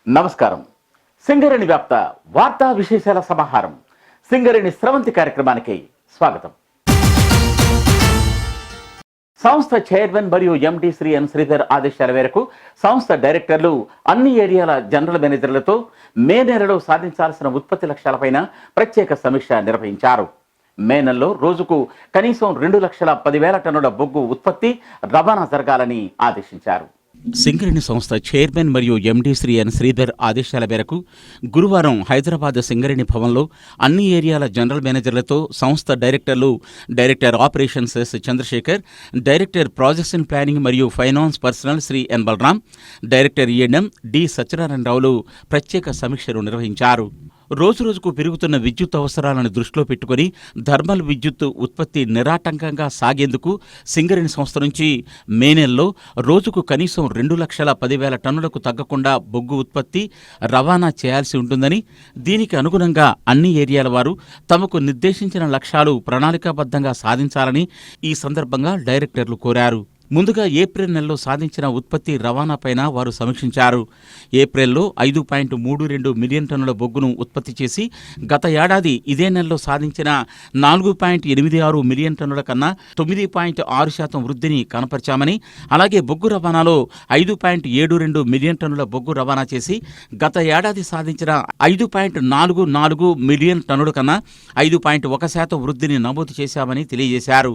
నమస్కారం. సింగరేణి వ్యాప్త వార్తా విశేషాల సమాహారం సింగరేణి స్రవంతి కార్యక్రమానికి స్వాగతం. సంస్థ చైర్మన్ మరియు ఎండి శ్రీ ఎన్ శ్రీధర్ ఆదేశాల మేరకు సంస్థ డైరెక్టర్లు అన్ని ఏరియాల జనరల్ మేనేజర్లతో మే నెలలో సాధించాల్సిన ఉత్పత్తి లక్ష్యాలపైన ప్రత్యేక సమీక్ష నిర్వహించారు. మే నెలలో రోజుకు కనీసం 2,10,000 టన్నుల బొగ్గు ఉత్పత్తి రవాణా జరగాలని ఆదేశించారు. సింగరేణి సంస్థ చైర్మన్ మరియు ఎండి శ్రీ ఎన్ శ్రీధర్ ఆదేశాల మేరకు గురువారం హైదరాబాద్ సింగరేణి భవన్లో అన్ని ఏరియాల జనరల్ మేనేజర్లతో సంస్థ డైరెక్టర్లు, director operations S Chandrasekhar, director projects and planning మరియు finance personnel Shri N Balaram, director ENM D సత్యనారాయణరావులు ప్రత్యేక సమీక్షలు నిర్వహించారు. రోజురోజుకు పెరుగుతున్న విద్యుత్ అవసరాలను దృష్టిలో పెట్టుకుని థర్మల్ విద్యుత్ ఉత్పత్తి నిరాటంకంగా సాగేందుకు సింగరేణి సంస్థ నుంచి మే నెలలో రోజుకు కనీసం 2,10,000 టన్నులకు తగ్గకుండా బొగ్గు ఉత్పత్తి రవాణా చేయాల్సి ఉంటుందని, దీనికి అనుగుణంగా అన్ని ఏరియాల వారు తమకు నిర్దేశించిన లక్ష్యాలు ప్రణాళికాబద్ధంగా సాధించాలని ఈ సందర్భంగా డైరెక్టర్లు కోరారు. ముందుగా ఏప్రిల్ నెలలో సాధించిన ఉత్పత్తి రవాణాపైన వారు సమీక్షించారు. ఏప్రిల్లో 5.32 మిలియన్ టన్నుల బొగ్గును ఉత్పత్తి చేసి గత ఏడాది ఇదే నెలలో సాధించిన 4.86 మిలియన్ టన్నుల కన్నా 9.6% వృద్ధిని కనపరిచామని, అలాగే బొగ్గు రవాణాలో 5.72 మిలియన్ టన్నుల బొగ్గు రవాణా చేసి గత ఏడాది సాధించిన 5.44 మిలియన్ టన్నుల కన్నా 5.1% వృద్ధిని నమోదు చేశామని తెలియజేశారు.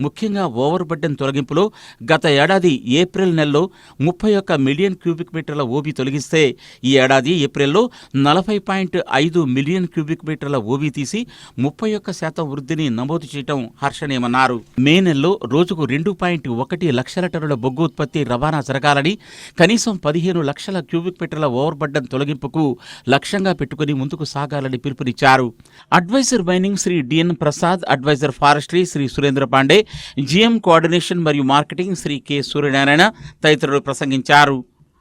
ముఖ్యంగా ఓవర్ బర్డెన్ తొలగింపులో గత ఏడాది ఏప్రిల్ నెలలో 31 మిలియన్ క్యూబిక్ మీటర్ల ఓబీ తొలగిస్తే ఈ ఏడాది ఏప్రిల్లో 40.5 మిలియన్ క్యూబిక్ మీటర్ల ఓబీ తీసి 31% వృద్ధిని నమోదు చేయడం హర్షణీయమన్నారు. మే నెలలో రోజుకు 2.1 లక్షల టన్నుల బొగ్గు ఉత్పత్తి రవాణా జరగాలని, కనీసం 15 లక్షల క్యూబిక్ మీటర్ల ఓవర్ బర్డెన్ తొలగింపుకు లక్ష్యంగా పెట్టుకుని ముందుకు సాగాలని పిలుపునిచ్చారు. Adviser mining Shri DN Prasad, adviser forestry Shri Surendra Pandey, GM coordination మరియు మార్కెటింగ్ శ్రీ కె సూర్యనారాయణ తదితరులు ప్రసంగించారు.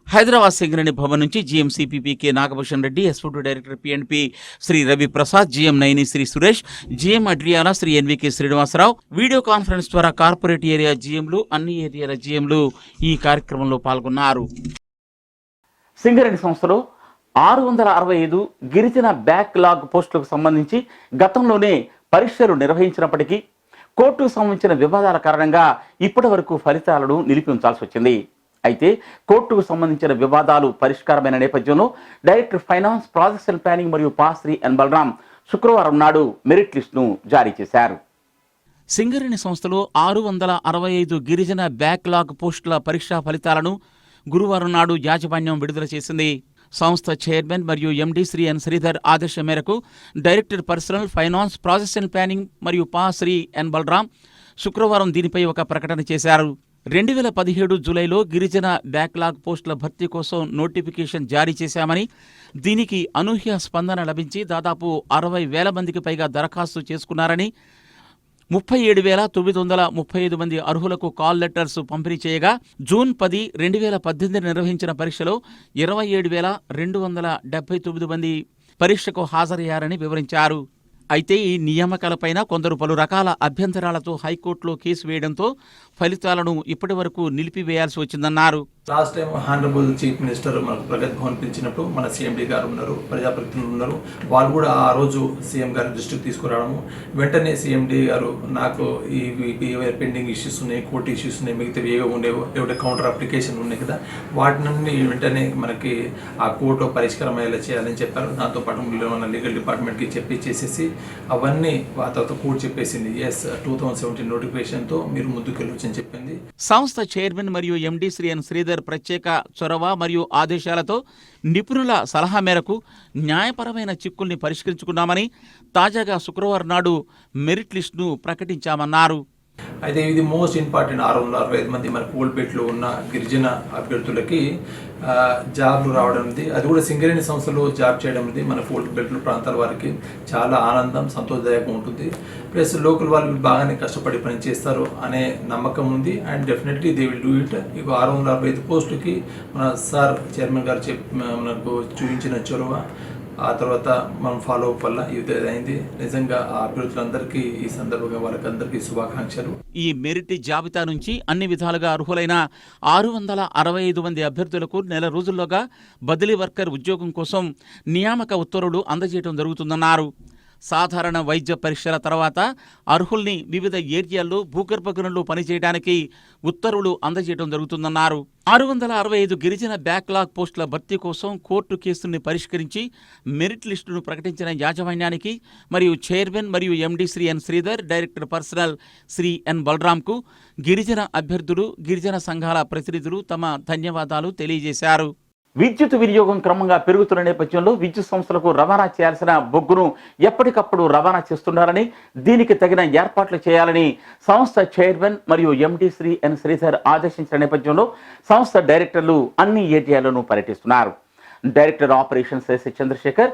హైదరాబాద్ సింగరేణి భవన్ నుంచి GM CPP K Nagabhushan Reddy, ఎస్ఫుడ్ director PNP Shri Ravi Prasad, GM Naini Shri Suresh, GM Adriyala Shri NVK Srinivasarao video conference ద్వారా కార్పొరేట్ ఏరియా జిఎంలు, అన్ని ఏరియాల జిఎంలు ఈ కార్యక్రమంలో పాల్గొన్నారు. సింగరేణి సంస్థలో 665 గిరిజన బ్యాక్లాగ్ పోస్టులకు సంబంధించి గతంలోనే పరీక్షలు నిర్వహించినప్పటికీ కోర్టుకు సంబంధించిన వివాదాల కారణంగా ఇప్పటి వరకు ఫలితాలను నిలిపి ఉంచాల్సి వచ్చింది. అయితే కోర్టుకు సంబంధించిన వివాదాలు పరిష్కారమైన నేపథ్యంలో director finance, projects and planning మరియు శ్రీ ఎన్ బలరాం శుక్రవారం నాడు మెరిట్ లిస్టును జారీ చేశారు. సింగరేణి సంస్థలో 665 గిరిజన బ్యాక్లాగ్ పోస్టుల పరీక్షా ఫలితాలను గురువారం నాడు యాజమాన్యం విడుదల చేసింది. సంస్థ చైర్మన్ మరియు ఎండి శ్రీ ఎన్ శ్రీధర్ ఆదేశం మేరకు director personal, finance, projects and planning మరియు శ్రీ ఎన్ బలరాం శుక్రవారం దీనిపై ఒక ప్రకటన చేశారు. 2017 జూలైలో గిరిజన బ్యాక్లాగ్ పోస్టుల భర్తీ కోసం నోటిఫికేషన్ జారీ చేశామని, దీనికి అనూహ్య స్పందన లభించి దాదాపు 60,000 మందికి పైగా దరఖాస్తు చేసుకున్నారని, 37,935 మంది అర్హులకు కాల్ లెటర్స్ పంపిణీ చేయగా జూన్ 10, 2018 నిర్వహించిన పరీక్షలో 27,279 మంది పరీక్షకు హాజరయ్యారని వివరించారు. అయితే ఈ నియామకాలపైన కొందరు పలు రకాల అభ్యంతరాలతో హైకోర్టులో కేసు వేయడంతో ఫలితాలను ఇప్పటి వరకు నిలిపివేయాల్సి వచ్చిందన్నారు. Last time honourable chief minister మనకు ప్రగతి భవన్ పిలిచినప్పుడు మన సీఎండీ గారు ఉన్నారు, ప్రజాప్రతినిధులు ఉన్నారు. వాళ్ళు కూడా ఆ రోజు సీఎం గారి దృష్టికి తీసుకురావడము, వెంటనే సీఎండీ గారు నాకు ఈ పెండింగ్ ఇష్యూస్ ఉన్నాయి, కోర్టు ఇష్యూస్ ఉన్నాయి, మిగతావి ఏవో ఉండేవో ఏవో కౌంటర్ అప్లికేషన్ ఉన్నాయి కదా, వాటిని వెంటనే మనకి ఆ కోర్టులో పరిష్కారం అయ్యేలా చేయాలని చెప్పారు. దాంతోపాటు మన లీగల్ డిపార్ట్మెంట్కి చేసేసి అవన్నీ ఆ తర్వాత కోర్టు చెప్పేసింది 2017 నోటిఫికేషన్తో మీరు ముందుకెళ్ళొచ్చు అని చెప్పింది. సంస్థ చైర్మన్ మరియు ఎండి శ్రీ ఎన్ శ్రీధర్ ప్రత్యేక చొరవ మరియు ఆదేశాలతో నిపుణుల సలహా మేరకు న్యాయపరమైన చిక్కుల్ని పరిష్కరించుకున్నామని, తాజాగా శుక్రవారం నాడు మెరిట్ లిస్టును ప్రకటించామన్నారు. అయితే ఇది మోస్ట్ ఇంపార్టెంట్. 665 మంది మన కోల్పేటలో ఉన్న గిరిజన అభ్యర్థులకి జాబ్లు రావడం, అది కూడా సింగరేణి సంస్థలో జాబ్ చేయడం అనేది మన కోల్పేట ప్రాంతాల వారికి చాలా ఆనందం, సంతోషదాయకం ఉంటుంది. ప్లస్ లోకల్ వాళ్ళు బాగానే కష్టపడి పని చేస్తారు అనే నమ్మకం ఉంది. And definitely they will do it. ఇక 665 పోస్టులకి మన సార్ చైర్మన్ గారు మనకు చూపించిన చొరవ ఆ తర్వాత మనం ఫాలో అప్ వల్ల ఇది అయింది. నిజంగా ఆ అభ్యర్థులందరికీ ఈ సందర్భంగా వాళ్ళకందరికీ శుభాకాంక్షలు. ఈ మెరిట్ జాబితా నుంచి అన్ని విధాలుగా అర్హులైన 665 మంది అభ్యర్థులకు నెల రోజుల్లోగా బదిలీ వర్కర్ ఉద్యోగం కోసం నియామక ఉత్తర్వులు అందజేయడం జరుగుతుందన్నారు. సాధారణ వైద్య పరీక్షల తర్వాత అర్హుల్ని వివిధ ఏరియాల్లో భూగర్భ గనుల్లో పనిచేయడానికి ఉత్తర్వులు అందజేయడం జరుగుతుందన్నారు. 665 గిరిజన బ్యాక్లాగ్ పోస్టుల భర్తీ కోసం కోర్టు కేసుల్ని పరిష్కరించి మెరిట్ లిస్టును ప్రకటించిన యాజమాన్యానికి మరియు చైర్మన్ మరియు ఎండీ శ్రీ ఎన్ శ్రీధర్, డైరెక్టర్ పర్సనల్ శ్రీ ఎన్ బలరాంకు గిరిజన అభ్యర్థులు, గిరిజన సంఘాల ప్రతినిధులు తమ ధన్యవాదాలు తెలియజేశారు. విద్యుత్ వినియోగం క్రమంగా పెరుగుతున్న నేపథ్యంలో విద్యుత్ సంస్థలకు రవాణా చేయాల్సిన బొగ్గును ఎప్పటికప్పుడు రవాణా చేస్తున్నారని, దీనికి తగిన ఏర్పాట్లు చేయాలని సంస్థ చైర్మన్ మరియు ఎండీ శ్రీ ఎన్ శ్రీధర్ ఆదేశించిన నేపథ్యంలో సంస్థ డైరెక్టర్లు అన్ని ఏరియాలను పర్యటిస్తున్నారు. Director operations S Chandrasekhar,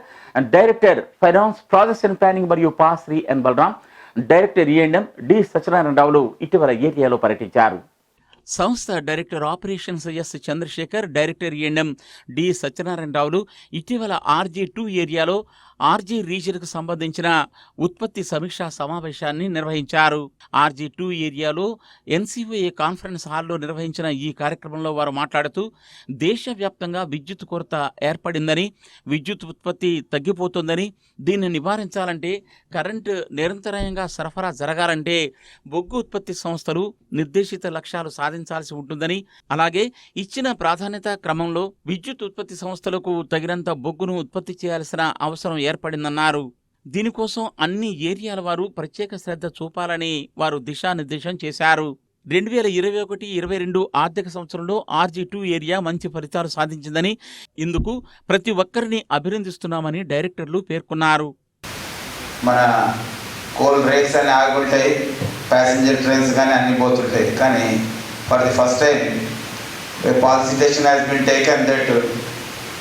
director finance, projects and planning మరియు పా Shri N Balaram, director E and M D సత్యనారాయణరావులు ఇటీవల ఏరియాలో పర్యటించారు. సంస్థ director operations S Chandrasekhar, director E and M D సత్యనారాయణరావులు ఇటీవల RG2 ఏరియాలో RG రీజన్కు సంబంధించిన ఉత్పత్తి సమీక్షా సమావేశాన్ని నిర్వహించారు. RG2 ఏరియాలో NCOA కాన్ఫరెన్స్ హాల్లో నిర్వహించిన ఈ కార్యక్రమంలో వారు మాట్లాడుతూ దేశవ్యాప్తంగా విద్యుత్ కొరత ఏర్పడిందని, విద్యుత్ ఉత్పత్తి తగ్గిపోతుందని, దీన్ని నివారించాలంటే కరెంటు నిరంతరాయంగా సరఫరా జరగాలంటే బొగ్గు ఉత్పత్తి సంస్థలు నిర్దేశిత లక్ష్యాలు సాధించాల్సి ఉంటుందని, అలాగే ఇచ్చిన ప్రాధాన్యత క్రమంలో విద్యుత్ ఉత్పత్తి సంస్థలకు తగినంత బొగ్గును ఉత్పత్తి చేయాల్సిన అవసరం ఏర్పడిందన్నారు. దీనికోసం అన్ని ఏరియాల వారు ప్రత్యేక శ్రద్ధ చూపాలని వారు దిశానిర్దేశం చేశారు. 2021-22 ఆర్థిక సంవత్సరంలో RG2 ఏరియా మంచి ఫలితాలు సాధించిందని, ఇందుకు ప్రతి ఒక్కరిని అభినందిస్తున్నామని డైరెక్టర్లు పేర్కొన్నారు. మన కోల్ రేక్స్ అని ఆగుంటాయి, ప్యాసింజర్ ట్రైన్స్ కానీ అన్ని పోతుంటాయి. కానీ for the first time a policy decision has been taken that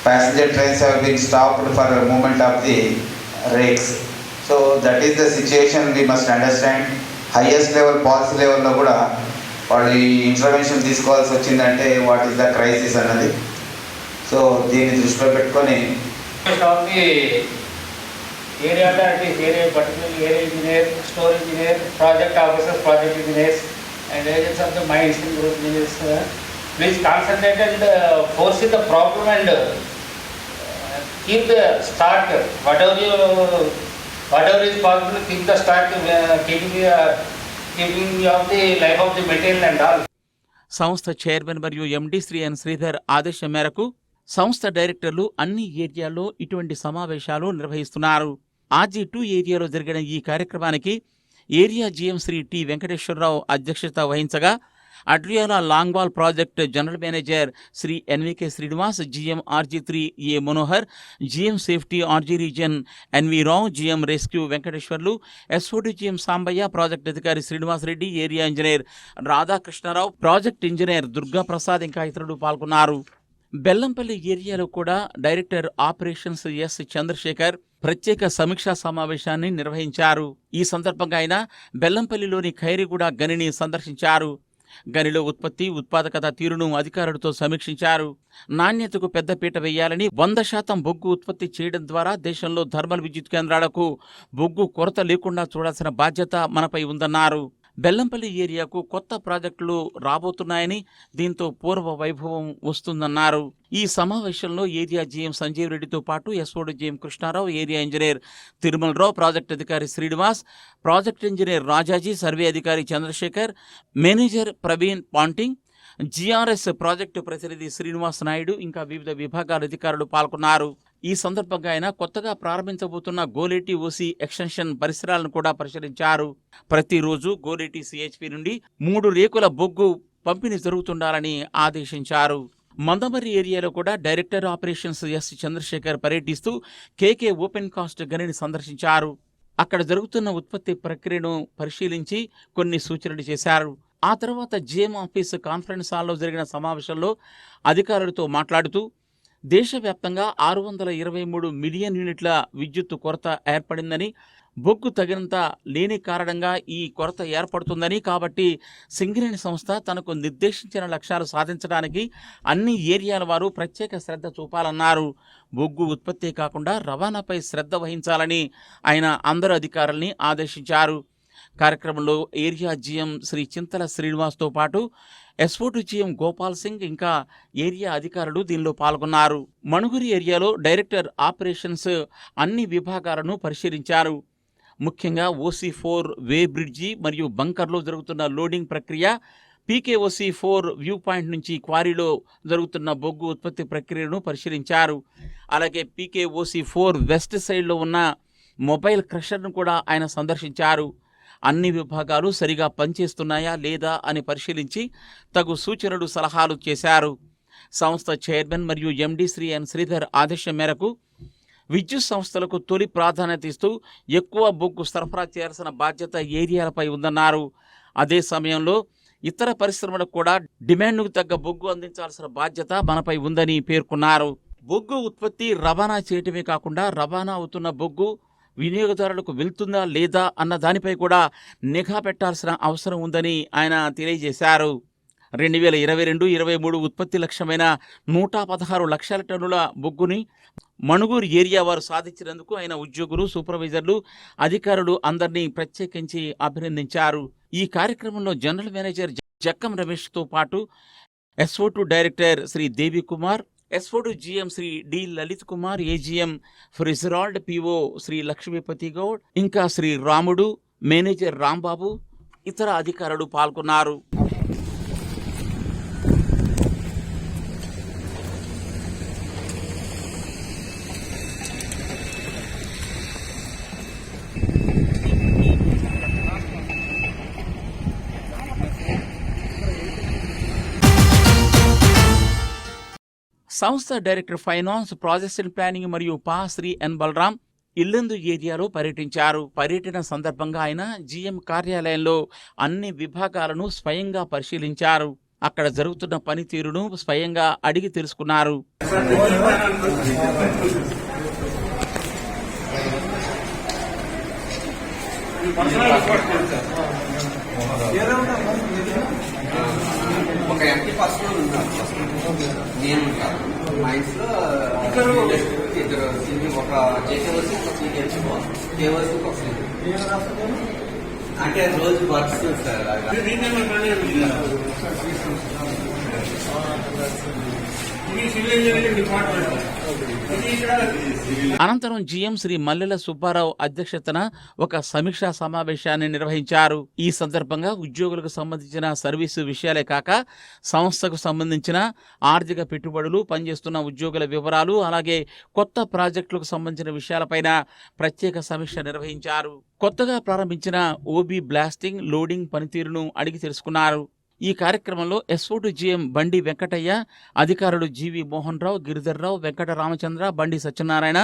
passenger trains have been stopped for the movement of the rakes. So that is the situation we must understand. Highest level policy level లో కూడా వాళ్ళు ఈ intervention తీసుకోవాల్సి వచ్చిందంటే what is the crisis అన్నది. So దీన్ని దృష్టిలో పెట్టుకొని area authorities, area particularly area engineer, store engineer, project officers, project engineers, and agents of the mines and group engineers, please concentrate and foresee the problem and keep the stock, whatever is possible, keep the stock, keeping of the life of the material and all. సంస్థ chairman మరియు MD Shri ఎన్ శ్రీధర్ ఆదేశం మేరకు సంస్థ డైరెక్టర్లు అన్ని ఏరియాల్లో ఇటువంటి సమావేశాలు నిర్వహిస్తున్నారు. RG2 ఏరియాలో జరిగిన ఈ కార్యక్రమానికి area GM Shri T Venkateswararao అధ్యక్షత వహించగా, Adriyala longwall project general manager Shri NVK Srinivas, GM RG3 A Manohar, GM safety RG region NV Rao, GM rescue Venkateswarlu, SOD GM Sambaiah, project అధికారి Srinivas Reddy, area engineer Radhakrishnarao, project engineer Durga Prasad ఇంకా ఇతరులు పాల్గొన్నారు. బెల్లంపల్లి ఏరియాలో కూడా డైరెక్టర్ ఆపరేషన్స్ ఎస్ చంద్రశేఖర్ ప్రత్యేక సమీక్షా సమావేశాన్ని నిర్వహించారు. ఈ సందర్భంగా ఆయన బెల్లంపల్లిలోని ఖైరీగూడ గనిని సందర్శించారు. గనిలో ఉత్పత్తి, ఉత్పాదకత తీరును అధికారులతో సమీక్షించారు. నాణ్యతకు పెద్దపీట వేయాలని, 100% బొగ్గు ఉత్పత్తి చేయడం ద్వారా దేశంలో థర్మల్ విద్యుత్ కేంద్రాలకు బొగ్గు కొరత లేకుండా చూడాల్సిన బాధ్యత మనపై ఉందన్నారు. బెల్లంపల్లి ఏరియాకు కొత్త ప్రాజెక్టులు రాబోతున్నాయని, దీంతో పూర్వ వైభవం వస్తుందన్నారు. ఈ సమావేశంలో ఏరియా GM సంజీవ్ రెడ్డితో పాటు SOD GM Krishnarao, area engineer Tirumalarao, project అధికారి Srinivas, project engineer Rajaji, survey అధికారి చంద్రశేఖర్, మేనేజర్ ప్రవీణ్ పాంటింగ్, GRS ప్రాజెక్టు ప్రతినిధి శ్రీనివాస్ నాయుడు ఇంకా వివిధ విభాగాల అధికారులు పాల్గొన్నారు. ఈ సందర్భంగా ఆయన కొత్తగా ప్రారంభించబోతున్న గోలేటి OC ఎక్స్టెన్షన్ పరిసరాలను కూడా పరిశీలించారు. ప్రతిరోజు గోలేటి CHP నుండి 3 రేకుల బొగ్గు పంపిణీ జరుగుతుండాలని ఆదేశించారు. మందమర్రి ఏరియాలో కూడా డైరెక్టర్ ఆపరేషన్స్ ఎస్ చంద్రశేఖర్ పర్యటిస్తూ KK ఓపెన్ కాస్ట్ గనిని సందర్శించారు. అక్కడ జరుగుతున్న ఉత్పత్తి ప్రక్రియను పరిశీలించి కొన్ని సూచనలు చేశారు. ఆ తర్వాత GM ఆఫీస్ కాన్ఫరెన్స్ హాల్లో జరిగిన సమావేశంలో అధికారులతో మాట్లాడుతూ దేశవ్యాప్తంగా 623 మిలియన్ యూనిట్ల విద్యుత్తు కొరత ఏర్పడిందని, బొగ్గు తగినంత లేని కారణంగా ఈ కొరత ఏర్పడుతుందని, కాబట్టి సింగరేణి సంస్థ తనకు నిర్దేశించిన లక్ష్యాలు సాధించడానికి అన్ని ఏరియాల వారు ప్రత్యేక శ్రద్ధ చూపాలన్నారు. బొగ్గు ఉత్పత్తి కాకుండా రవాణాపై శ్రద్ధ వహించాలని ఆయన అందరు అధికారుల్ని ఆదేశించారు. కార్యక్రమంలో ఏరియా జీఎం శ్రీ చింతల శ్రీనివాస్తో పాటు ఎస్ఓటు జీఎం గోపాల్ సింగ్ ఇంకా ఏరియా అధికారులు దీనిలో పాల్గొన్నారు. మణుగురి ఏరియాలో డైరెక్టర్ ఆపరేషన్స్ అన్ని విభాగాలను పరిశీలించారు. ముఖ్యంగా OC4 వే బ్రిడ్జి మరియు బంకర్లో జరుగుతున్న లోడింగ్ ప్రక్రియ, PKOC4 వ్యూ పాయింట్ నుంచి క్వారీలో జరుగుతున్న బొగ్గు ఉత్పత్తి ప్రక్రియను పరిశీలించారు. అలాగే PKOC4 వెస్ట్ సైడ్లో ఉన్న మొబైల్ క్రషర్ను కూడా ఆయన సందర్శించారు. అన్ని విభాగాలు సరిగా పనిచేస్తున్నాయా లేదా అని పరిశీలించి తగు సూచనలు సలహాలు చేశారు. సంస్థ చైర్మన్ మరియు MD శ్రీ ఎన్ శ్రీధర్ ఆదేశం మేరకు విద్యుత్ సంస్థలకు తొలి ప్రాధాన్యత ఇస్తూ ఎక్కువ బొగ్గు సరఫరా చేయాల్సిన బాధ్యత ఏరియాలపై ఉందన్నారు. అదే సమయంలో ఇతర పరిశ్రమలకు కూడా డిమాండ్కు తగ్గ బొగ్గు అందించాల్సిన బాధ్యత మనపై ఉందని పేర్కొన్నారు. బొగ్గు ఉత్పత్తి రవాణా చేయటమే కాకుండా రవాణా అవుతున్న బొగ్గు వినియోగదారులకు వెళ్తుందా లేదా అన్న దానిపై కూడా నిఘా పెట్టాల్సిన అవసరం ఉందని ఆయన తెలియజేశారు. 2022-23 ఉత్పత్తి లక్ష్యమైన 116 లక్షల టన్నుల బొగ్గుని మణుగూరు ఏరియా వారు సాధించినందుకు ఆయన ఉద్యోగులు, సూపర్వైజర్లు, అధికారులు అందరినీ ప్రత్యేకించి అభినందించారు. ఈ కార్యక్రమంలో జనరల్ మేనేజర్ జక్కం రమేష్తో పాటు SO2 director Shri Devi Kumar, SO2 GM Shri D Lalit Kumar, AGM ఫ్రిజరాల్డ్, PO శ్రీ లక్ష్మీపతి గౌడ్, ఇంకా శ్రీ రాముడు, మేనేజర్ రాంబాబు, ఇతర అధికారులు పాల్గొన్నారు. సంస్థ director finance, projects and planning మరియు పా శ్రీ ఎన్ బలరాం ఇల్లందు ఏరియాలో పర్యటించారు. పర్యటన సందర్భంగా ఆయన GM కార్యాలయంలో అన్ని విభాగాలను స్వయంగా పరిశీలించారు. అక్కడ జరుగుతున్న పనితీరును స్వయంగా అడిగి తెలుసుకున్నారు. ఒక ఎంపీ పర్సన్ ఉన్నారు, నేను మైండ్స్ లో ఇద్దరు ఒక JKOC, ఒక KOC, ఒక అంటే రోజు వర్క్స్ సార్. అనంతరం GM శ్రీ మల్లెల సుబ్బారావు అధ్యక్షతన ఒక సమీక్షా సమావేశాన్ని నిర్వహించారు. ఈ సందర్భంగా ఉద్యోగులకు సంబంధించిన సర్వీసు విషయాలే కాక సంస్థకు సంబంధించిన ఆర్థిక పెట్టుబడులు, పనిచేస్తున్న ఉద్యోగుల వివరాలు, అలాగే కొత్త ప్రాజెక్టులకు సంబంధించిన విషయాలపైన ప్రత్యేక సమీక్ష నిర్వహించారు. కొత్తగా ప్రారంభించిన OB బ్లాస్టింగ్, లోడింగ్ పనితీరును అడిగి తెలుసుకున్నారు. ఈ కార్యక్రమంలో SO2 GM బండి వెంకటయ్య, అధికారులు GV Mohan Rao, Giridhar Rao, Venkata Ramachandra, Bandi Satyanarayana,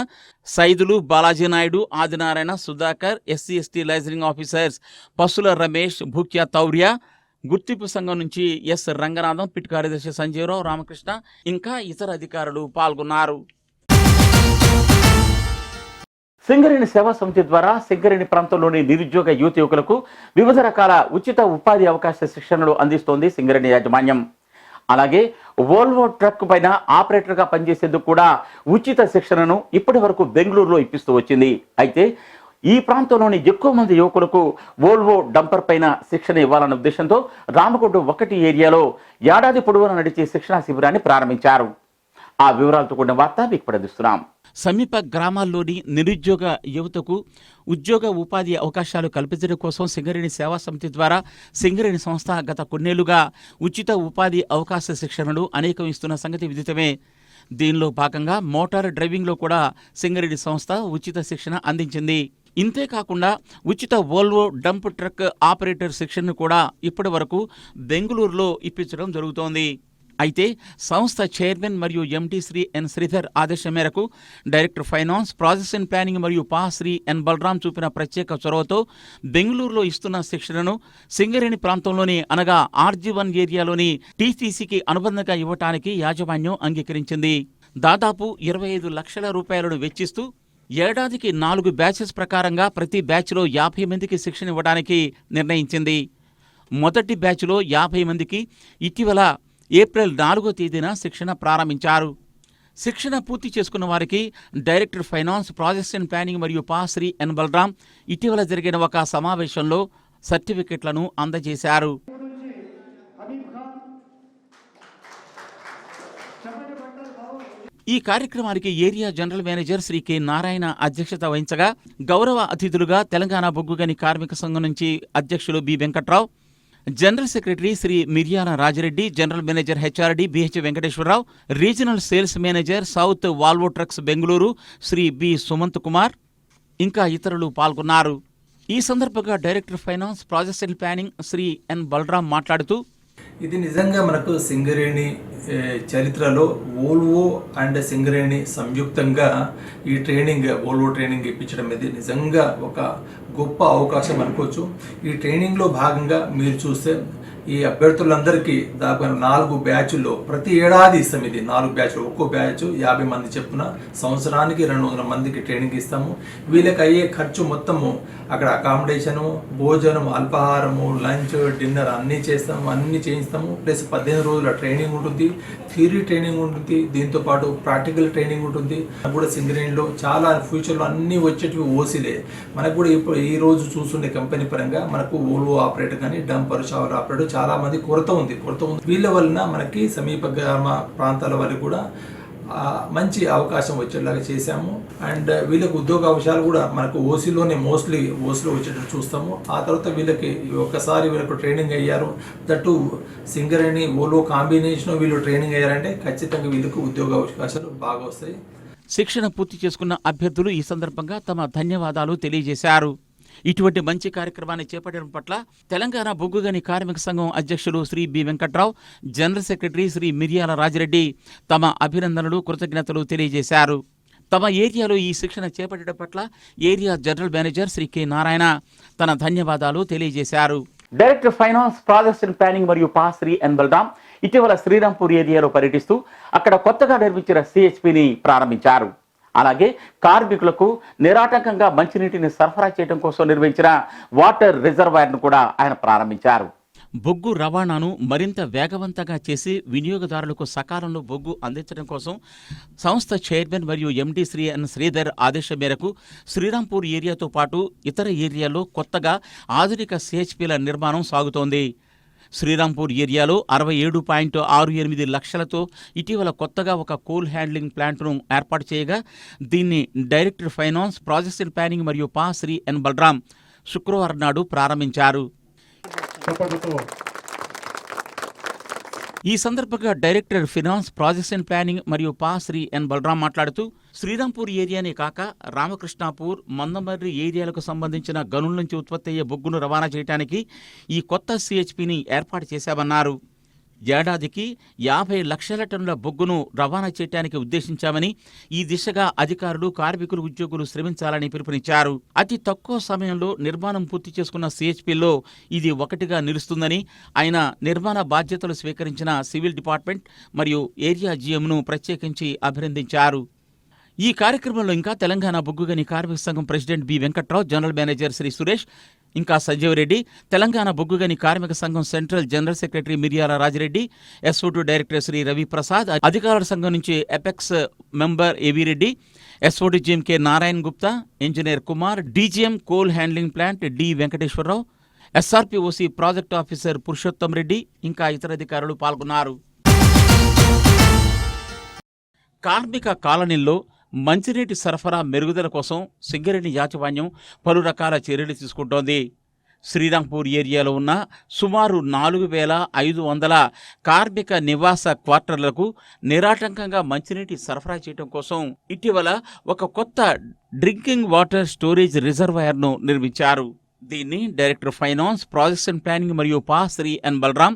Saidulu, Balaji Naidu, Adinarayana, Sudhakar, SC/ST liaisoning officers Pasula Ramesh, Bhukya Thaurya, గుర్తింపు సంఘం నుంచి S రంగనాథం, పిట్ కార్యదర్శి సంజీవరావు, రామకృష్ణ ఇంకా ఇతర అధికారులు పాల్గొన్నారు. సింగరేణి సేవా సమితి ద్వారా సింగరేణి ప్రాంతంలోని నిరుద్యోగ యువకులకు వివిధ రకాల ఉచిత ఉపాధి అవకాశ శిక్షణలు అందిస్తోంది సింగరేణి యాజమాన్యం. అలాగే వోల్వో ట్రక్ పైన ఆపరేటర్గా పనిచేసేందుకు కూడా ఉచిత శిక్షణను ఇప్పటి వరకు బెంగళూరులో ఇప్పిస్తూ వచ్చింది. అయితే ఈ ప్రాంతంలోని ఎక్కువ మంది యువకులకు వోల్వో డంపర్ పైన శిక్షణ ఇవ్వాలన్న ఉద్దేశంతో రామగుండం 1 ఏరియాలో ఏడాది పొడవునా నడిచే శిక్షణా శిబిరాన్ని ప్రారంభించారు. ఆ వివరాలతో కూడిన వార్త మీకు ప్రదర్శిస్తున్నాం. సమీప గ్రామాల్లోని నిరుద్యోగ యువతకు ఉద్యోగ ఉపాధి అవకాశాలు కల్పించడం కోసం సింగరేణి సేవా సమితి ద్వారా సింగరేణి సంస్థ గత కొన్నేళ్లుగా ఉచిత ఉపాధి అవకాశ శిక్షణలు అనేకం ఇస్తున్న సంగతి విదితమే. దీనిలో భాగంగా మోటార్ డ్రైవింగ్లో కూడా సింగరేణి సంస్థ ఉచిత శిక్షణ అందించింది. ఇంతేకాకుండా ఉచిత వోల్వో డంప్ ట్రక్ ఆపరేటర్ శిక్షణను కూడా ఇప్పటి వరకు బెంగళూరులో ఇప్పించడం జరుగుతోంది. అయితే సంస్థ చైర్మన్ మరియు MD శ్రీ ఎన్ శ్రీధర్ ఆదేశం మేరకు director finance, projects and planning మరియు పా శ్రీ ఎన్ బలరాం చూపిన ప్రత్యేక చొరవతో బెంగళూరులో ఇస్తున్న శిక్షణను సింగరేణి ప్రాంతంలోని అనగా RG1 ఏరియాలోని TCCకి అనుబంధంగా ఇవ్వటానికి యాజమాన్యం అంగీకరించింది. దాదాపు 25 లక్షల రూపాయలను వెచ్చిస్తూ ఏడాదికి 4 బ్యాచెస్ ప్రకారంగా ప్రతి బ్యాచ్లో 50 మందికి శిక్షణ ఇవ్వడానికి నిర్ణయించింది. మొదటి బ్యాచ్లో 50 మందికి ఇటీవల ఏప్రిల్ 4వ తేదీన శిక్షణ ప్రారంభించారు. శిక్షణ పూర్తి చేసుకున్న వారికి director finance, projects and planning మరియు పా శ్రీ ఎన్ బలరాం ఇటీవల జరిగిన ఒక సమావేశంలో సర్టిఫికెట్లను అందజేశారు. ఈ కార్యక్రమానికి area general manager Shri K Narayana అధ్యక్షత వహించగా, గౌరవ అతిథులుగా తెలంగాణ బొగ్గుగని కార్మిక సంఘం నుంచి అధ్యక్షులు B Venkatrao, general secretary Shri Miryala Rajireddy, general manager HRD BH Venkateswararao, regional sales manager south Volvo trucks Bengaluru Shri B Sumanth Kumar ఇంకా ఇతరులు పాల్గొన్నారు. ఈ సందర్భంగా director finance, projects and planning Shri N Balaram మాట్లాడుతూ, ఇది నిజంగా మనకు సింగరేణి చరిత్రలో వోల్వో అండ్ సింగరేణి సంయుక్తంగా ఈ ట్రైనింగ్, వోల్వో ట్రైనింగ్ ఇప్పించడం అనేది నిజంగా ఒక గొప్ప అవకాశం అనుకోవచ్చు. ఈ ట్రైనింగ్లో భాగంగా మీరు చూస్తే ఈ అభ్యర్థులందరికీ దాదాపు 4 బ్యాచ్ల్లో ప్రతి ఏడాది ఇస్తాం. ఇది 4 బ్యాచ్లు, ఒక్కో బ్యాచ్ 50 మంది చెప్పున సంవత్సరానికి 200 మందికి ట్రైనింగ్ ఇస్తాము. వీళ్ళకి అయ్యే ఖర్చు మొత్తము అక్కడ అకామిడేషను, భోజనం, అల్పాహారము, లంచ్, డిన్నర్ అన్నీ చేస్తాము, అన్నీ చేయిస్తాము. ప్లస్ 15 రోజుల ట్రైనింగ్ ఉంటుంది, థియరీ ట్రైనింగ్ ఉంటుంది, దీంతోపాటు ప్రాక్టికల్ ట్రైనింగ్ ఉంటుంది. కూడా సింగరేణిలో చాలా ఫ్యూచర్లో అన్నీ వచ్చేటివి ఓసీలే. మనకు కూడా ఇప్పుడు ఈ రోజు చూస్తుండే కంపెనీ పరంగా మనకు ఓల్వో ఆపరేటర్ కానీ డంపర్ షవర్ ఆపరేటర్ చాలా మంది కొరత ఉంది. వీళ్ళ వలన మనకి సమీప గ్రామ ప్రాంతాల వరకు కూడా మంచి అవకాశం వచ్చేలాగా చేశాము. అండ్ వీళ్ళకి ఉద్యోగ అవకాశాలు కూడా మనకు ఓసీలోనే ఓసీలో వచ్చేటట్టు చూస్తాము. ఆ తర్వాత వీళ్ళకి ఒకసారి వీళ్ళకు ట్రైనింగ్ అయ్యారు, దట్టు సింగరేణి ఓలో కాంబినేషన్ వీళ్ళు ట్రైనింగ్ అయ్యారంటే ఖచ్చితంగా వీళ్ళకు ఉద్యోగ అవకాశాలు బాగా వస్తాయి. శిక్షణ పూర్తి చేసుకున్న అభ్యర్థులు ఈ సందర్భంగా తమ ధన్యవాదాలు తెలియజేశారు. ఇటువంటి మంచి కార్యక్రమాన్ని చేపట్టడం పట్ల తెలంగాణ బొగ్గుగని కార్మిక సంఘం అధ్యక్షులు Shri B Venkatrao, general secretary Shri Miryala Rajireddy తమ అభినందనలు, కృతజ్ఞతలు తెలియజేశారు. తమ ఏరియాలో ఈ శిక్షణ చేపట్టడం పట్ల area general manager Shri K Narayana తన ధన్యవాదాలు తెలియజేశారు. Director finance, projects and planning మరియు పా శ్రీ ఎన్ బలరాం ఇటీవల శ్రీరాంపూర్ ఏరియాలో పర్యటిస్తూ అక్కడ కొత్తగా నిర్మించిన సిహెచ్పిని ప్రారంభించారు. అలాగే కార్మికులకు నిరాటంకంగా మంచినీటిని సరఫరా చేయడం కోసం నిర్మించిన వాటర్ రిజర్వాయర్ను కూడా ఆయన ప్రారంభించారు. బొగ్గు రవాణాను మరింత వేగవంతంగా చేసి వినియోగదారులకు సకాలంలో బొగ్గు అందించడం కోసం సంస్థ చైర్మన్ మరియు ఎండి శ్రీ ఎన్ శ్రీధర్ ఆదేశం మేరకు శ్రీరాంపూర్ ఏరియాతో పాటు ఇతర ఏరియాల్లో కొత్తగా ఆధునిక సిహెచ్పిల నిర్మాణం సాగుతోంది. శ్రీరాంపూర్ ఏరియాలో 67.68 లక్షలతో ఇటీవల కొత్తగా ఒక కోల్ హ్యాండ్లింగ్ ప్లాంట్ను ఏర్పాటు చేయగా, దీన్ని director finance, projects and planning మరియు పా శ్రీ ఎన్ బలరాం శుక్రవారం నాడు ప్రారంభించారు. ఈ సందర్భంగా director finance, projects and planning మరియు పా శ్రీ ఎన్ బలరాం మాట్లాడుతూ, శ్రీరాంపూర్ ఏరియానే కాక రామకృష్ణాపూర్, మందమర్రి ఏరియాలకు సంబంధించిన గనుల నుంచి ఉత్పత్తి అయ్యే బొగ్గును రవాణా చేయడానికి ఈ కొత్త సిహెచ్పిని ఏర్పాటు చేశామన్నారు. ఏడాదికి 50 లక్షల టన్నుల బొగ్గును రవాణా చేయడానికి ఉద్దేశించామని, ఈ దిశగా అధికారులు, కార్మికులు, ఉద్యోగులు శ్రమించాలని పిలుపునిచ్చారు. అతి తక్కువ సమయంలో నిర్మాణం పూర్తి చేసుకున్న సిహెచ్పిలో ఇది ఒకటిగా నిలుస్తుందని ఆయన నిర్మాణ బాధ్యతలు స్వీకరించిన సివిల్ డిపార్ట్మెంట్ మరియు ఏరియా జీఎంను ప్రత్యేకించి అభినందించారు. ఈ కార్యక్రమంలో ఇంకా తెలంగాణ బొగ్గుగని కార్మిక సంఘం president B Venkatrao, general manager Shri Suresh, ఇంకా సంజీవ్ రెడ్డి, తెలంగాణ బొగ్గుగని కార్మిక సంఘం central general secretary Miryala Rajireddy, SO to director Shri Ravi Prasad, అధికారుల సంఘం నుంచి apex member AV Reddy, SOD GM K Narayan Gupta, engineer Kumar, DGM coal handling plant D Venkateswararao, SRPOC project officer Purushottam Reddy, ఇంకా ఇతర అధికారులు పాల్గొన్నారు. కార్మిక కాలనీల్లో మంచినీటి సరఫరా మెరుగుదల కోసం సింగరేణి యాజమాన్యం పలు రకాల చర్యలు తీసుకుంటోంది. శ్రీరాంపూర్ ఏరియాలో ఉన్న సుమారు 4,500 కార్మిక నివాస క్వార్టర్లకు నిరాటంకంగా మంచినీటి సరఫరా చేయడం కోసం ఇటీవల ఒక కొత్త డ్రింకింగ్ వాటర్ స్టోరేజ్ రిజర్వాయర్ను నిర్మించారు. దీన్ని director finance, projects and planning మరియు పా శ్రీ ఎన్ బలరాం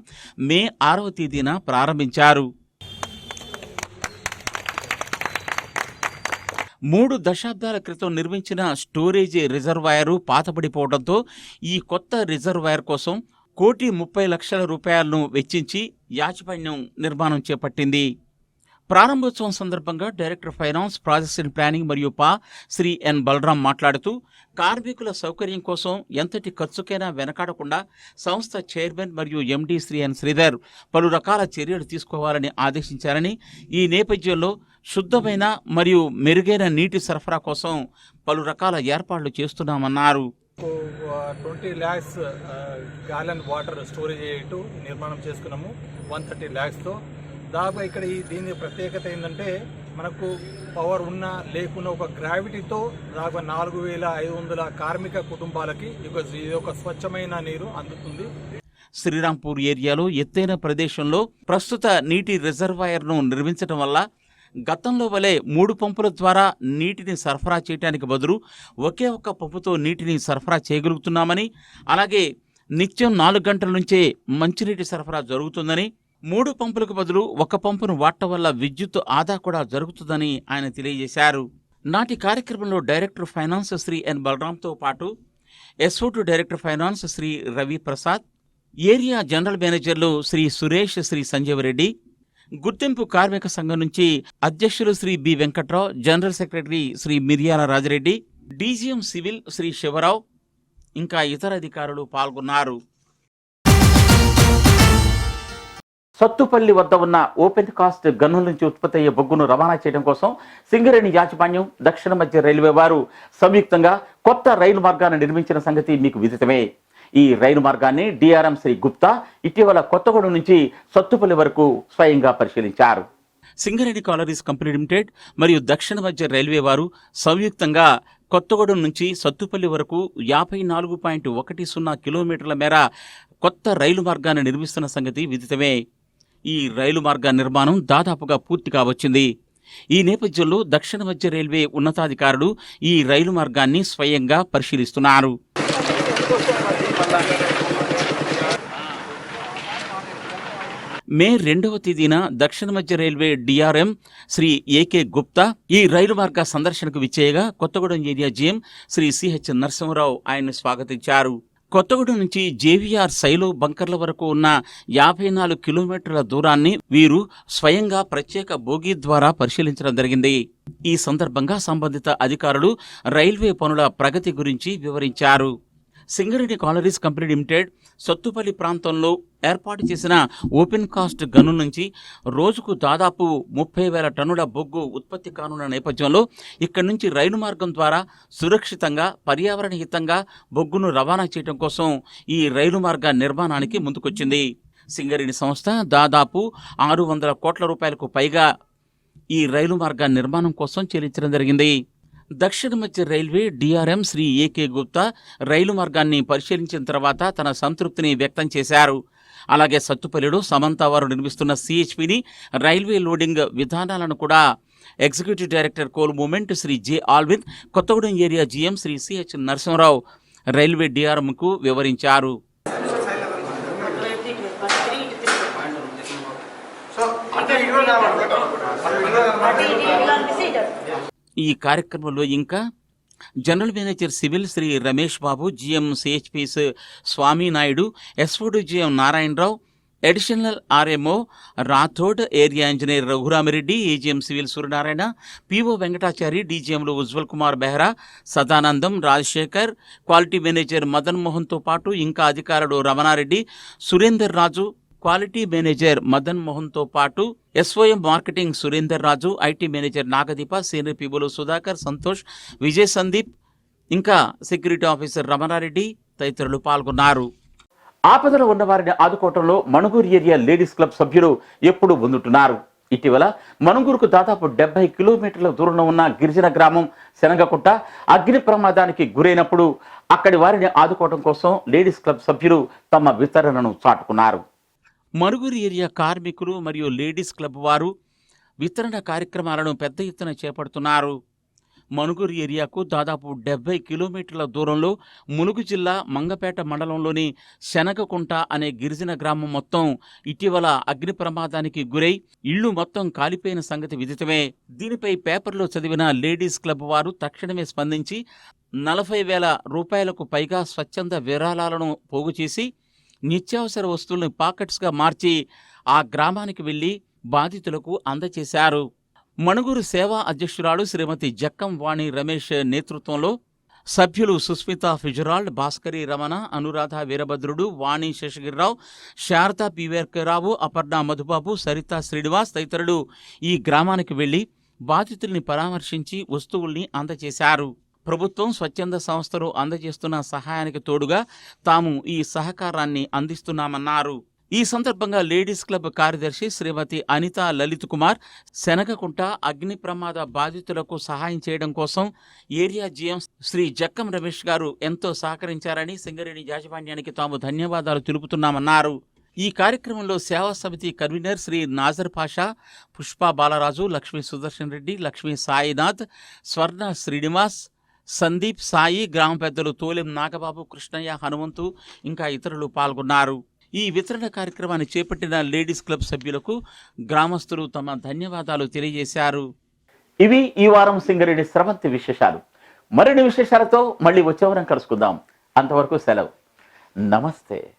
మే 6వ తేదీన ప్రారంభించారు. 3 దశాబ్దాల క్రితం నిర్మించిన స్టోరేజ్ రిజర్వాయరు పాతబడిపోవడంతో ఈ కొత్త రిజర్వాయర్ కోసం ₹1,30,00,000 వెచ్చించి యాజమాన్యం నిర్మాణం చేపట్టింది. ప్రారంభోత్సవం సందర్భంగా director finance, projects and planning మరియు శ్రీ ఎన్ బలరాం మాట్లాడుతూ కార్మికుల సౌకర్యం కోసం ఎంతటి ఖర్చుకైనా వెనకాడకుండా సంస్థ చైర్మన్ మరియు ఎండీ శ్రీ ఎన్ శ్రీధర్ పలు రకాల చర్యలు తీసుకోవాలని ఆదేశించారని, ఈ నేపథ్యంలో శుద్ధమైన మరియు మెరుగైన నీటి సరఫరా కోసం పలు రకాల ఏర్పాట్లు చేస్తున్నామన్నారు. 20 lakhs గ్యాలన్ వాటర్ స్టోరేజ్ అయ్యేట్టు నిర్మాణం చేసుకున్నాము 130 lakhsతో. దాదాపు ఇక్కడ దీని ప్రత్యేకత ఏంటంటే మనకు పవర్ ఉన్నా లేకున్నా ఒక గ్రావిటీతో దాదాపు 4500 కార్మిక కుటుంబాలకి ఇది ఒక స్వచ్ఛమైన నీరు అందుతుంది. శ్రీరాంపూర్ ఏరియాలో ఎత్తైన ప్రదేశంలో ప్రస్తుత నీటి రిజర్వాయర్ను నిర్మించడం వల్ల గతంలో వలె 3 పంపుల ద్వారా నీటిని సరఫరా చేయడానికి బదులు ఒకే ఒక్క పంపుతో నీటిని సరఫరా చేయగలుగుతున్నామని, అలాగే నిత్యం 4 గంటల నుంచే మంచినీటి సరఫరా జరుగుతుందని, 3 పంపులకు బదులు ఒక పంపును వాడటం వల్ల విద్యుత్ ఆదా కూడా జరుగుతుందని ఆయన తెలియజేశారు. నాటి కార్యక్రమంలో డైరెక్టర్ ఫైనాన్స్ శ్రీ ఎన్ బలరాంతో పాటు SO to director finance Shri Ravi Prasad, area general మేనేజర్లు శ్రీ సురేష్, శ్రీ సంజీవరెడ్డి, గుర్తింపు కార్మిక సంఘం నుంచి అధ్యక్షులు Shri B Venkatrao, general secretary Shri Miryala Rajireddy, DGM civil Shri Sivarao, ఇంకా ఇతర అధికారులు పాల్గొన్నారు. సత్తుపల్లి వద్ద ఉన్న ఓపెన్ కాస్ట్ గన్నుల నుంచి ఉత్పత్తి అయ్యే బొగ్గును రవాణా చేయడం కోసం సింగరేణి యాజమాన్యం, దక్షిణ మధ్య రైల్వే వారు సంయుక్తంగా కొత్త రైలు మార్గాన్ని నిర్మించిన సంగతి మీకు విదితమే. ఈ రైలు మార్గాన్ని డిఆర్ఎం శ్రీ గుప్తా ఇటీవల కొత్తగూడెం నుంచి సత్తుపల్లి వరకు స్వయంగా పరిశీలించారు. సింగరేణి కాలరీస్ కంపెనీ లిమిటెడ్ మరియు దక్షిణ మధ్య రైల్వే వారు సంయుక్తంగా కొత్తగూడెం నుంచి సత్తుపల్లి వరకు 54.10 కిలోమీటర్ల మేర కొత్త రైలు మార్గాన్ని నిర్మిస్తున్న సంగతి విదితమే. ఈ రైలు మార్గ నిర్మాణం దాదాపుగా పూర్తిగా వచ్చింది. ఈ నేపథ్యంలో దక్షిణ మధ్య రైల్వే ఉన్నతాధికారులు ఈ రైలు మార్గాన్ని స్వయంగా పరిశీలిస్తున్నారు. మే 2వ తేదీన దక్షిణ మధ్య railway DRM Shri AK Gupta ఈ రైలు మార్గ సందర్శనకు విచ్చేయగా Kothagudem area GM Shri CH Narasimharao ఆయన్ని స్వాగతించారు. కొత్తగూడెం నుంచి జేవీఆర్ సైలో బంకర్ల వరకు ఉన్న 54 కిలోమీటర్ల దూరాన్ని వీరు స్వయంగా ప్రత్యేక బోగీ ద్వారా పరిశీలించడం జరిగింది. ఈ సందర్భంగా సంబంధిత అధికారులు రైల్వే పనుల ప్రగతి గురించి వివరించారు. Singareni collieries company limited Sathupalli ప్రాంతంలో ఏర్పాటు చేసిన ఓపెన్ కాస్ట్ గను నుంచి రోజుకు దాదాపు 30,000 టన్నుల బొగ్గు ఉత్పత్తి కానున్న నేపథ్యంలో ఇక్కడి నుంచి రైలు మార్గం ద్వారా సురక్షితంగా, పర్యావరణ హితంగా బొగ్గును రవాణా చేయడం కోసం ఈ రైలు మార్గ నిర్మాణానికి ముందుకొచ్చింది. సింగరేణి సంస్థ దాదాపు 600 కోట్ల రూపాయలకు పైగా ఈ రైలు మార్గ నిర్మాణం కోసం చెల్లించడం జరిగింది. దక్షిణ మధ్య railway DRM Shri AK Gupta రైలు మార్గాన్ని పరిశీలించిన తర్వాత తన సంతృప్తిని వ్యక్తం చేశారు. అలాగే సత్తుపల్లిలో సమంత వారు నిర్మిస్తున్న సిహెచ్పిని రైల్వే లోడింగ్ విధానాలను కూడా executive director coal movement Shri J Alvin, Kothagudem area GM Shri CH Narasimharao railway డిఆర్ఎంకు వివరించారు. ఈ కార్యక్రమంలో ఇంకా general manager civil Shri Ramesh Babu, GM CHPs Swamy Naidu, SOD GM Narayanarao, additional RMO Rathod, area engineer Raghuramireddy, AGM civil Suryanarayana, PO Venkatachari, డీజీఎంలు ఉజ్వల్ కుమార్ బెహ్రా, సదానందం, రాజశేఖర్, క్వాలిటీ మేనేజర్ మదన్ మోహన్తో పాటు ఇంకా అధికారులు రమణారెడ్డి, సురేందర్ రాజు, క్వాలిటీ మేనేజర్ మదన్ మోహన్తో పాటు SOM marketing Surender Raju, IT manager Nagadeepa, senior పీబులు సుధాకర్, సంతోష్, విజయ్ సందీప్, ఇంకా సెక్యూరిటీ ఆఫీసర్ రమణారెడ్డి తదితరులు పాల్గొన్నారు. ఆపదలో ఉన్న వారిని ఆదుకోవడంలో మణుగూరు ఏరియా లేడీస్ క్లబ్ సభ్యులు ఎప్పుడూ ముందుంటున్నారు. ఇటీవల మణుగూరుకు దాదాపు 70 కిలోమీటర్ల దూరంలో ఉన్న గిరిజన గ్రామం శనగకుంట అగ్ని ప్రమాదానికి గురైనప్పుడు అక్కడి వారిని ఆదుకోవడం కోసం లేడీస్ క్లబ్ సభ్యులు తమ వితరణను చాటుకున్నారు. మణుగూరు ఏరియా కార్మికులు మరియు లేడీస్ క్లబ్ వారు వితరణ కార్యక్రమాలను పెద్ద ఎత్తున చేపడుతున్నారు. మణుగూరు ఏరియాకు దాదాపు 70 కిలోమీటర్ల దూరంలో ములుగు జిల్లా మంగపేట మండలంలోని శనగకుంట అనే గిరిజన గ్రామం మొత్తం ఇటీవల అగ్ని ప్రమాదానికి గురై ఇళ్లు మొత్తం కాలిపోయిన సంగతి విదితమే. దీనిపై పేపర్లో చదివిన లేడీస్ క్లబ్ వారు తక్షణమే స్పందించి 40,000 రూపాయలకు పైగా స్వచ్ఛంద విరాళాలను పోగు చేసి నిత్యావసర వస్తువులను పాకెట్స్గా మార్చి ఆ గ్రామానికి వెళ్లి బాధితులకు అందజేశారు. మణుగూరు సేవా అధ్యక్షురాలు శ్రీమతి జక్కం వాణి రమేష్ నేతృత్వంలో సభ్యులు సుస్మిత ఫిజరాల్డ్, భాస్కరి రమణ, అనురాధ వీరభద్రుడు, వాణి శేషగిరిరావు, శారదా పివేర్కరావు, అపర్ణ మధుబాబు, సరిత శ్రీనివాస్ తదితరులు ఈ గ్రామానికి వెళ్లి బాధితుల్ని పరామర్శించి వస్తువుల్ని అందజేశారు. ప్రభుత్వం, స్వచ్ఛంద సంస్థలు అందజేస్తున్న సహాయానికి తోడుగా తాము ఈ సహకారాన్ని అందిస్తున్నామన్నారు. ఈ సందర్భంగా లేడీస్ క్లబ్ కార్యదర్శి శ్రీమతి అనిత లలిత్ కుమార్ శనగకుంట అగ్ని ప్రమాద బాధితులకు సహాయం చేయడం కోసం ఏరియా జీఎం శ్రీ జక్కం రమేష్ గారు ఎంతో సహకరించారని, సింగరేణి యాజమాన్యానికి తాము ధన్యవాదాలు తెలుపుతున్నామన్నారు. ఈ కార్యక్రమంలో సేవా సమితి కన్వీనర్ శ్రీ నాజర్ పాషా, పుష్ప బాలరాజు, లక్ష్మీ సుదర్శన్ రెడ్డి, లక్ష్మీ సాయినాథ్, స్వర్ణ శ్రీనివాస్, సందీప్ సాయి, గ్రామ పెద్దలు తోలెం నాగబాబు, కృష్ణయ్య, హనుమంతు ఇంకా ఇతరులు పాల్గొన్నారు. ఈ వితరణ కార్యక్రమాన్ని చేపట్టిన లేడీస్ క్లబ్ సభ్యులకు గ్రామస్తులు తమ ధన్యవాదాలు తెలియజేశారు. ఇవి ఈ వారం సింగరేణి స్రవంతి విశేషాలు. మరిన్ని విశేషాలతో మళ్ళీ వచ్చే వారం కలుసుకుందాం. అంతవరకు సెలవు. నమస్తే.